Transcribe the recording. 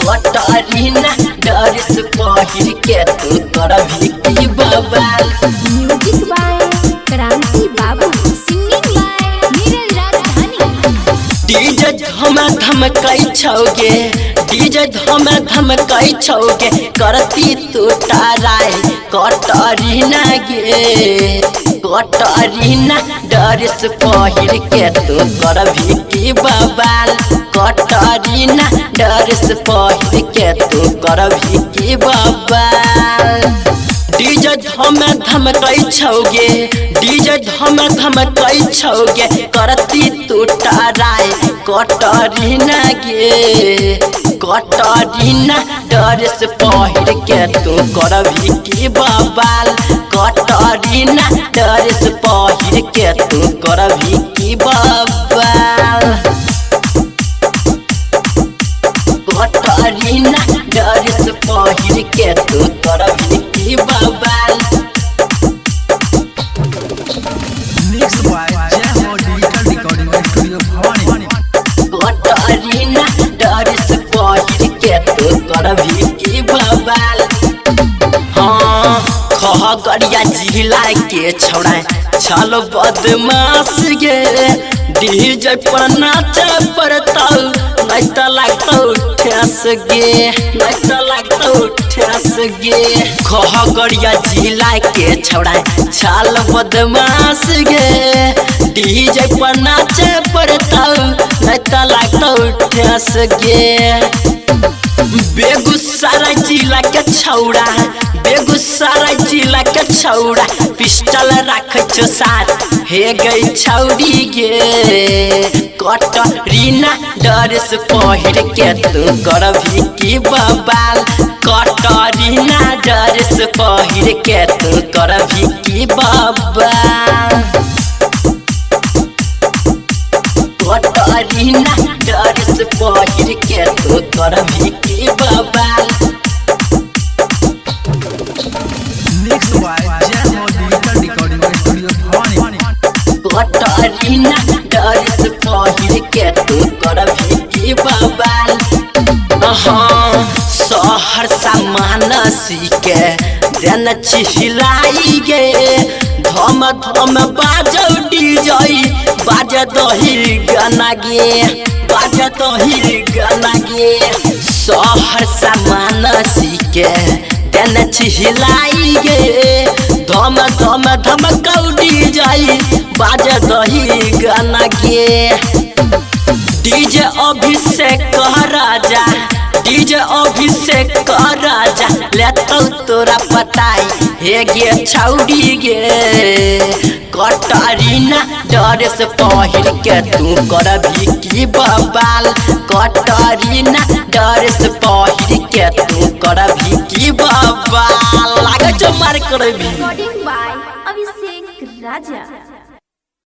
Katrina dress पहिर के तू करबी की बवाल। म्यूजिक बाय क्रांति बाबू, सिंगिंग बाय नीरज राजधानी। डीजे धमकाई छौगे, डीजे धमकाई छौगे, करती तू टराई कटरीना गे। कटरीना ड्रेस पहिर के तू करबी की बवाल। कटरीना ड्रेस पहिर के तू करबी की बवाल। डीजे धमकाई छौगे, डीजे धमकाई छौगे, करती तू टराई कटरीना गे। कटरीना ड्रेस पहिर के तू करबी की बवाल। कटरीना ड्रेस पहिर के तू करबी की बवाल। कटरीना ड्रेस पहिर के तू करबी की बवाल। मिक्स बाय जय हो digital recording studio Bhavani. Katrina dress पहिर के तू करबी की बवाल। हाँ खगड़िया जिला के छौड़ा छल बदमाश गे। डीजे पर नाचे पड़तौ नहीं तो लगतौ ठेस गे, नहीं तो लगतौ ठेस गे। खगड़िया जिला के छौड़ा छल बदमाश गे। डीजे पर नाचे पड़तौ नहीं तो लगतौ ठेस गे। बेगूसराय जिला के छौड़ा, बेगूसराय जिला के छौड़ा पिस्टल रख छो साथ हे गई छौड़ी गे। कटरीना ड्रेस पहिर के तू करबी की बवाल। कटरीना ड्रेस पहिर के तू करबी की बवाल। कटरीना ड्रेस पहिर के तू करबी की बवाल। मिक्स बाय जय हो digital recording studio Bhavani. Katrina dress पहिर के तू करबी की बवाल। हाँ सहरसा मानसी के देन छिलाई गे। धम धम बाजौ डीजे बाजे दही गाना गे, बाजे दही गाना गे। सहरसा मानसी के देन छिलाई गे। धम धम धमकौ डीजे बाजे दही गाना गे। डीजे अभिषेक कह राजा, डीजे अभिषेक कह राजा, लेतौ तोरा पताई हे गे छौड़ी गे। कटरीना ड्रेस पहिर के तू करबी की बवाल। कटरीना ड्रेस पहिर के तू करबी की बवाल। लागे छौ मार करबी। Recording by Abhishek Raja.